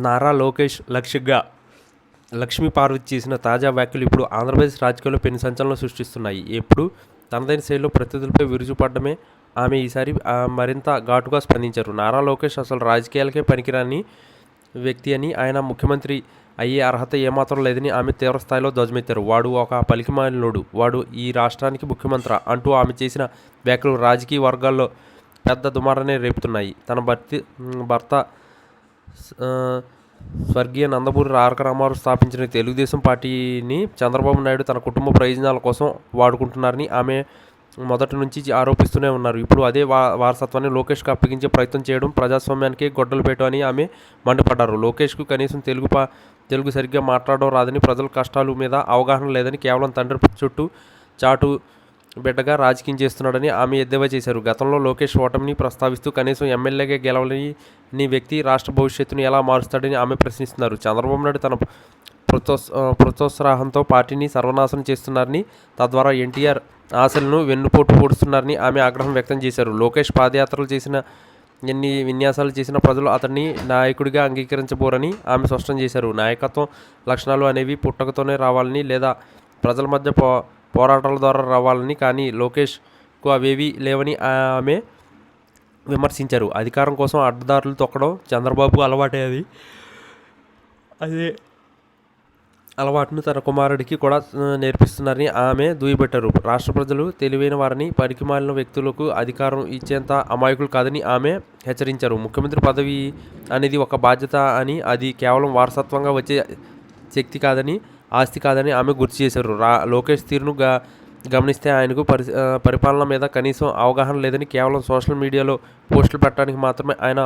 నారా లోకేష్ లక్ష్మీ పార్వతి చేసిన తాజా వ్యాఖ్యలు ఇప్పుడు ఆంధ్రప్రదేశ్ రాజకీయాల్లో పెను సంచలనం సృష్టిస్తున్నాయి. ఎప్పుడు తనదైన శైలిలో ప్రత్యర్థులపై విరుచుపడ్డమే ఆమె ఈసారి మరింత ఘాటుగా స్పందించారు. నారా లోకేష్ అసలు రాజకీయాలకే పనికిరాని వ్యక్తి అని, ఆయన ముఖ్యమంత్రి అయ్యే అర్హత ఏమాత్రం లేదని ఆమె తీవ్రస్థాయిలో ధ్వజమెత్తారు. వాడు ఒక పలికిమాలినోడు, వాడు ఈ రాష్ట్రానికి ముఖ్యమంత్రి అంటూ ఆమె చేసిన వ్యాఖ్యలు రాజకీయ వర్గాల్లో పెద్ద దుమారాన్ని రేపుతున్నాయి. తన భర్త స్వర్గీయ నందమూరి తారక రామారావు స్థాపించిన తెలుగుదేశం పార్టీని చంద్రబాబు నాయుడు తన కుటుంబ ప్రయోజనాల కోసం వాడుకుంటున్నారని ఆమె మొదటి నుంచి ఆరోపిస్తూనే ఉన్నారు. ఇప్పుడు అదే వారసత్వాన్ని లోకేష్కు అప్పగించే ప్రయత్నం చేయడం ప్రజాస్వామ్యానికి గొడ్డలు పెట్టు అని ఆమె మండిపడ్డారు. లోకేష్కు కనీసం తెలుగు సరిగ్గా మాట్లాడడం రాదని, ప్రజల కష్టాల మీద అవగాహన లేదని, కేవలం తండ్రి చుట్టూ చాటు బిడ్డగా రాజకీయం చేస్తున్నాడని ఆమె ఎద్దేవా చేశారు. గతంలో లోకేష్ ఓటమిని ప్రస్తావిస్తూ కనీసం ఎమ్మెల్యేగా గెలవలేని వ్యక్తి రాష్ట్ర భవిష్యత్తును ఎలా మారుస్తాడని ఆమె ప్రశ్నిస్తున్నారు. చంద్రబాబు నాయుడు తన ప్రోత్సాహంతో పార్టీని సర్వనాశనం చేస్తున్నారని, తద్వారా ఎన్టీఆర్ ఆశలను వెన్నుపోటు పొడుస్తున్నారని ఆమె ఆగ్రహం వ్యక్తం చేశారు. లోకేష్ పాదయాత్రలు చేసిన ఎన్ని విన్యాసాలు చేసిన ప్రజలు అతన్ని నాయకుడిగా అంగీకరించబోరని ఆమె స్పష్టం చేశారు. నాయకత్వం లక్షణాలు అనేవి పుట్టకతోనే రావాలని, లేదా ప్రజల మధ్య పోరాటాల ద్వారా రావాలని, కానీ లోకేష్కు అవేవి లేవని ఆమె విమర్శించారు. అధికారం కోసం అడ్డదారులు తొక్కడం చంద్రబాబు అలవాటే, అదే అలవాటును తన కుమారుడికి కూడా నేర్పిస్తున్నారని ఆమె దుయ్యబట్టారు. రాష్ట్ర ప్రజలు తెలివైన వారిని, పనికిమాలిన వ్యక్తులకు అధికారం ఇచ్చేంత అమాయకులు కాదని ఆమె హెచ్చరించారు. ముఖ్యమంత్రి పదవి అనేది ఒక బాధ్యత అని, అది కేవలం వారసత్వంగా వచ్చే శక్తి కాదని, ఆస్తి కాదని ఆమె గుర్తు చేశారు. లోకేష్ తీరును గమనిస్తే ఆయనకు పరిపాలన మీద కనీసం అవగాహన లేదని, కేవలం సోషల్ మీడియాలో పోస్టులు పెట్టడానికి మాత్రమే ఆయన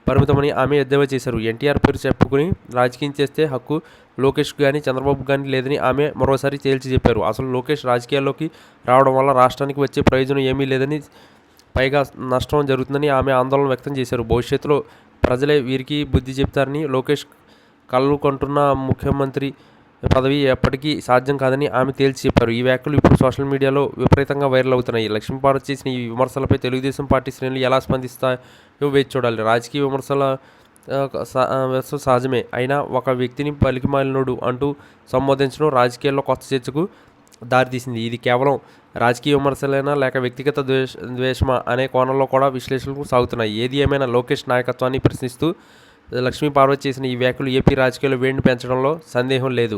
పరిమితమని ఆమె ఎద్దేవా చేశారు. ఎన్టీఆర్ పేరు చెప్పుకుని రాజకీయం చేస్తే హక్కు లోకేష్కు కానీ చంద్రబాబు కానీ లేదని ఆమె మరోసారి తేల్చి చెప్పారు. అసలు లోకేష్ రాజకీయాల్లోకి రావడం వల్ల రాష్ట్రానికి వచ్చే ప్రయోజనం ఏమీ లేదని, పైగా నష్టం జరుగుతుందని ఆమె ఆందోళన వ్యక్తం చేశారు. భవిష్యత్తులో ప్రజలే వీరికి బుద్ధి చెప్తారని, లోకేష్ కళ్ళు కొంటున్న ముఖ్యమంత్రి పదవి ఎప్పటికీ సాధ్యం కాదని ఆమె తేల్చి చెప్పారు. ఈ వ్యాఖ్యలు ఇప్పుడు సోషల్ మీడియాలో విపరీతంగా వైరల్ అవుతున్నాయి. లక్ష్మీపార్వతి చేసిన ఈ విమర్శలపై తెలుగుదేశం పార్టీ శ్రేణులు ఎలా స్పందిస్తాయో వేచి చూడాలి. రాజకీయ విమర్శల సహజమే అయినా ఒక వ్యక్తిని పలికిమాలినోడు అంటూ సంబోధించడం రాజకీయాల్లో కొత్త చర్చకు దారితీసింది. ఇది కేవలం రాజకీయ విమర్శలైనా లేక వ్యక్తిగత ద్వేషమా అనే కోణంలో కూడా విశ్లేషణలు సాగుతున్నాయి. ఏది ఏమైనా లోకేష్ నాయకత్వాన్ని ప్రశ్నిస్తూ లక్ష్మీ పార్వతి చేసిన ఈ వ్యాఖ్యలు ఏపీ రాజకీయాల్లో వేడిని పెంచడంలో సందేహం లేదు.